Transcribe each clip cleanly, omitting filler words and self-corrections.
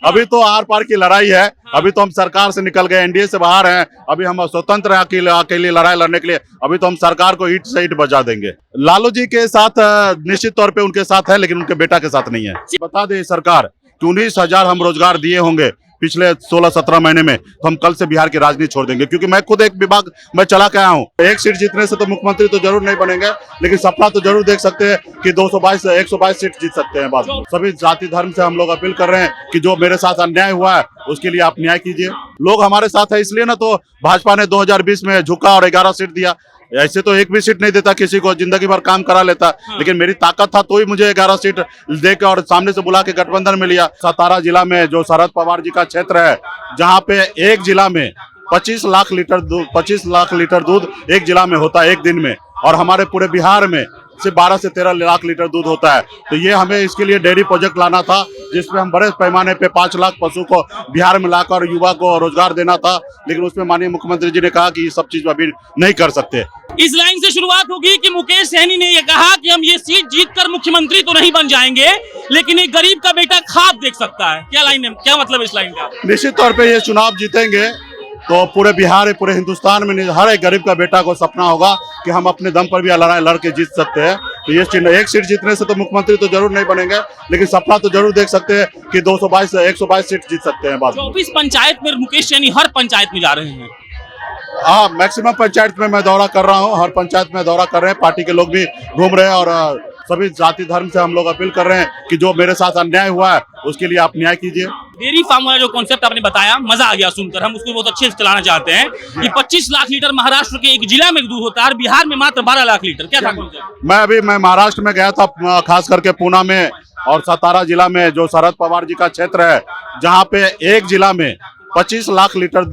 अभी तो आर पार की लड़ाई है। अभी तो हम सरकार से निकल गए, एनडीए से बाहर हैं। अभी हम स्वतंत्र हैं अकेले लड़ाई लड़ने के लिए। अभी तो हम सरकार को ईंट से ईंट बजा देंगे। लालू जी के साथ निश्चित तौर पे उनके साथ है, लेकिन उनके बेटा के साथ नहीं है। बता दे सरकार कि 19,000 हम रोजगार दिए होंगे पिछले 16-17 महीने में, तो हम कल से बिहार की राजनीति छोड़ देंगे। क्योंकि मैं खुद एक विभाग में चला के आया हूँ। एक सीट जीतने से तो मुख्यमंत्री तो जरूर नहीं बनेंगे, लेकिन सपना तो जरूर देख सकते हैं कि 122 सीट जीत सकते हैं। बाद सभी जाति धर्म से हम लोग अपील कर रहे हैं कि जो मेरे साथ अन्याय हुआ है उसके लिए आप न्याय कीजिए। लोग हमारे साथ है, इसलिए ना तो भाजपा ने 2020 में झुका और 11 सीट दिया। ऐसे तो एक भी सीट नहीं देता किसी को, जिंदगी भर काम करा लेता। लेकिन मेरी ताकत था तो ही मुझे 11 सीट देकर और सामने से बुला के गठबंधन में लिया। सतारा जिला में जो शरद पवार जी का क्षेत्र है, जहाँ पे एक जिला में 25 लाख लीटर दूध एक जिला में होता है एक दिन में, और हमारे पूरे बिहार में सिर्फ 12 से 13 लाख लीटर दूध होता है। तो ये हमें इसके लिए डेयरी प्रोजेक्ट लाना था, जिसमें हम बड़े पैमाने पे 5 लाख पशु को बिहार में लाकर युवा को रोजगार देना था। लेकिन उसमें माननीय मुख्यमंत्री जी ने कहा कि ये सब चीज अभी नहीं कर सकते। इस लाइन से शुरुआत होगी कि मुकेश सहनी ने यह कहा कि हम ये सीट जीतकर मुख्यमंत्री तो नहीं बन जाएंगे, लेकिन एक गरीब का बेटा ख्वाब देख सकता है। क्या लाइन है, क्या मतलब इस लाइन का? निश्चित तौर पे ये चुनाव जीतेंगे तो पूरे बिहार पूरे हिंदुस्तान में हर एक गरीब का बेटा को सपना होगा कि हम अपने दम पर भी लड़ाई लड़ के जीत सकते हैं। तो ये एक सीट जीतने से तो मुख्यमंत्री तो जरूर नहीं बनेंगे, लेकिन सपना तो जरूर देख सकते हैं कि 122 सीट जीत सकते हैं। 24 पंचायत में मुकेश सहनी हर पंचायत में जा रहे हैं। हाँ, मैक्सिमम पंचायत में मैं दौरा कर रहा हूँ, हर पंचायत में दौरा कर रहे हैं। पार्टी के लोग भी घूम रहे हैं और सभी जाति धर्म से हम लोग अपील कर रहे हैं कि जो मेरे साथ अन्याय हुआ है उसके लिए आप न्याय कीजिए। डेयरी फार्म वाला जो कॉन्सेप्ट आपने बताया, मजा आ गया सुनकर। हम उसको बहुत अच्छे से चलाना चाहते हैं कि 25 लाख लीटर महाराष्ट्र के एक जिला में दूध होता है और बिहार में मात्र 12 लाख लीटर। क्या था कॉन्सेप्ट? मैं महाराष्ट्र में गया था, खास करके पूना में और सतारा जिला में जो शरद पवार जी का क्षेत्र है, जहाँ पे एक जिला में 25 लाख लीटर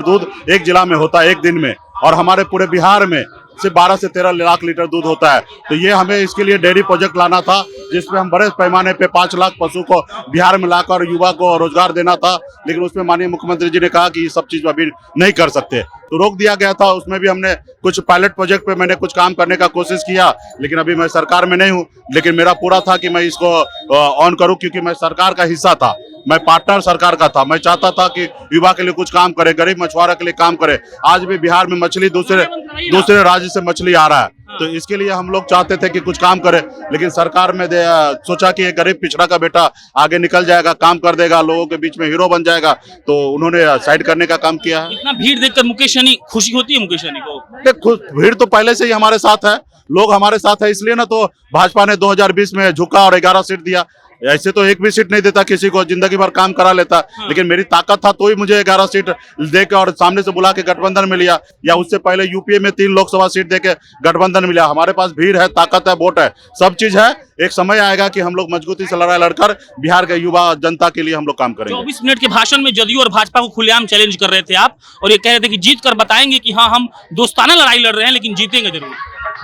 दूध एक जिला में होता है एक दिन में, और हमारे पूरे बिहार में सिर्फ 12 से 13 लाख लीटर दूध होता है। तो ये हमें इसके लिए डेयरी प्रोजेक्ट लाना था, जिसमें हम बड़े पैमाने पे 5 लाख पशु को बिहार में लाकर युवा को रोजगार देना था। लेकिन उसमें माननीय मुख्यमंत्री जी ने कहा कि ये सब चीज अभी नहीं कर सकते, तो रोक दिया गया था। उसमें भी हमने कुछ पायलट प्रोजेक्ट पे मैंने कुछ काम करने का कोशिश किया, लेकिन अभी मैं सरकार में नहीं हूँ। लेकिन मेरा पूरा था कि मैं इसको ऑन करूँ, क्योंकि मैं सरकार का हिस्सा था, मैं पार्टनर सरकार का था। मैं चाहता था कि युवा के लिए कुछ काम करे, गरीब मछुआरा के लिए काम करे। आज भी बिहार में मछली दूसरे राज्य से मछली आ रहा है, तो इसके लिए हम लोग चाहते थे कि कुछ काम करे। लेकिन सरकार में सोचा कि एक गरीब पिछड़ा का बेटा आगे निकल जाएगा, काम कर देगा, लोगों के बीच में हीरो बन जाएगा, तो उन्होंने साइड करने का काम किया है। इतना भीड़ देखकर मुकेश सहनी खुशी होती है? मुकेश सहनी को भीड़ तो पहले से ही हमारे साथ है, लोग हमारे साथ है, इसलिए ना तो भाजपा ने 2020 में झुका और 11 सीट दिया। ऐसे तो एक भी सीट नहीं देता किसी को, जिंदगी भर काम करा लेता। लेकिन मेरी ताकत था तो ही मुझे 11 सीट देकर और सामने से बुला के गठबंधन में लिया, या उससे पहले यूपीए में 3 लोकसभा सीट देके गठबंधन में लिया। हमारे पास भीड़ है, ताकत है, वोट है, सब चीज है। एक समय आएगा कि हम लोग मजबूती से लड़ाई लड़कर बिहार के युवा जनता के लिए हम लोग काम करेंगे। 24 मिनट के भाषण में जदयू और भाजपा को खुलेआम चैलेंज कर रहे थे आप, और ये कह रहे थे कि जीत कर बताएंगे कि हाँ हम दोस्ताना लड़ाई लड़ रहे हैं, लेकिन जीतेंगे जरूर।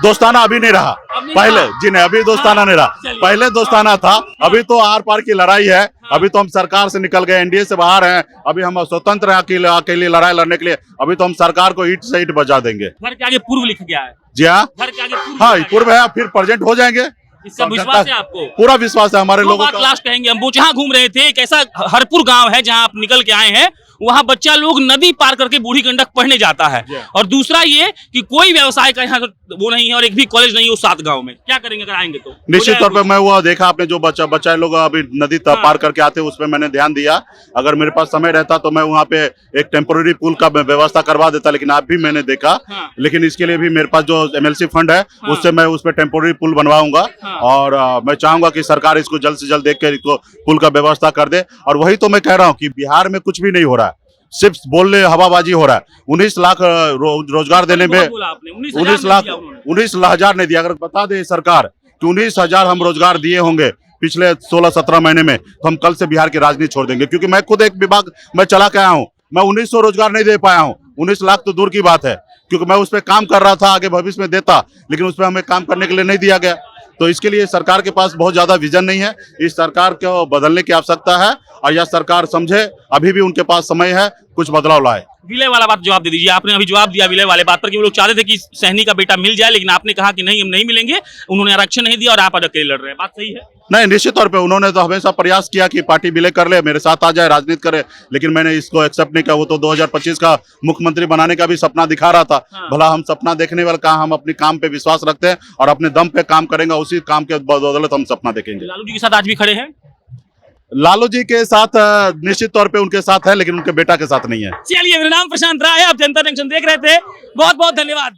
दोस्ताना अभी नहीं रहा, पहले जी नहीं, अभी दोस्ताना नहीं रहा, पहले दोस्ताना था। अभी तो आर पार की लड़ाई है। अभी तो हम सरकार से निकल गए, एनडीए से बाहर हैं। अभी हम स्वतंत्र हैं अकेले लड़ाई लड़ने के लिए। अभी तो हम सरकार को ईंट से ईंट बजा देंगे। घर के आगे पूर्व लिख गया है। जी हाँ, घर के आगे हाँ पूर्व है, फिर प्रेजेंट हो जाएंगे। इसका विश्वास है आपको? पूरा विश्वास है हमारे लोगों का। लास्ट कहेंगे, हम वो जहाँ घूम रहे थे, एक ऐसा हरपुर गांव है जहाँ आप निकल के आए हैं, वहाँ बच्चा लोग नदी पार करके बूढ़ी गंडक पढ़ने जाता है। और दूसरा ये कि कोई व्यवसाय का यहाँ वो नहीं है और एक भी कॉलेज नहीं है उस 7 गांव में। क्या करेंगे अगर आएंगे तो? निश्चित तौर पे मैं वो देखा आपने जो बच्चा लोग अभी नदी पार करके आते हैं, उसमें मैंने ध्यान दिया। अगर मेरे पास समय रहता तो मैं वहाँ पे एक टेम्पोररी पुल का व्यवस्था करवा देता, लेकिन आप भी मैंने देखा। लेकिन इसके लिए भी मेरे पास जो MLC फंड है, उससे मैं उस पर टेम्पोररी पुल बनवाऊंगा। और मैं चाहूंगा कि सरकार इसको जल्द से जल्द देख कर इसको पुल का व्यवस्था कर दे। और वही तो मैं कह रहा हूँ कि बिहार में कुछ भी नहीं हो रहा है, सिर्फ बोलने हवाबाजी हो रहा है। 19 लाख रोजगार देने में 19,000 नहीं दिया। अगर बता दे सरकार कि 19,000 हम रोजगार दिए होंगे पिछले 16-17 महीने में, तो हम कल से बिहार की राजनीति छोड़ देंगे। क्योंकि मैं खुद एक विभाग में चला के आया हूँ, मैं 1900 रोजगार नहीं दे पाया हूँ। 19 लाख तो दूर की बात है, क्योंकि मैं उस पर काम कर रहा था, आगे भविष्य में देता, लेकिन उस पर हमें काम करने के लिए नहीं दिया गया। तो इसके लिए सरकार के पास बहुत ज्यादा विजन नहीं है। इस सरकार को बदलने की आवश्यकता है, और यह सरकार समझे अभी भी उनके पास समय है, कुछ बदलाव लाए। विलय वाला बात जवाब दे दीजिए। आपने अभी जवाब दिया विलय वाले बात पर कि वो लोग चाहते थे कि सहनी का बेटा मिल जाए, लेकिन आपने कहा कि नहीं हम नहीं मिलेंगे, उन्होंने आरक्षण नहीं दिया और आप अकेले लड़ रहे हैं। बात सही है? नहीं, निश्चित तौर पे उन्होंने तो हमेशा प्रयास किया कि पार्टी विलय कर ले, मेरे साथ आ जाए, राजनीति करे, लेकिन मैंने इसको एक्सेप्ट नहीं किया। वो तो 2025 का मुख्यमंत्री बनाने का भी सपना दिखा रहा था। हाँ। भला हम सपना देखने वाले कहा, हम अपने काम पे विश्वास रखते हैं और अपने दम पे काम करेंगे, उसी काम के बदौलत हम सपना देखेंगे। लालू जी के साथ आज भी खड़े हैं? लालू जी के साथ निश्चित तौर पे उनके साथ है, लेकिन उनके बेटा के साथ नहीं है। चलिए, मेरा नाम प्रशांत राय है, आप जनता जंक्शन देख रहे थे। बहुत बहुत धन्यवाद।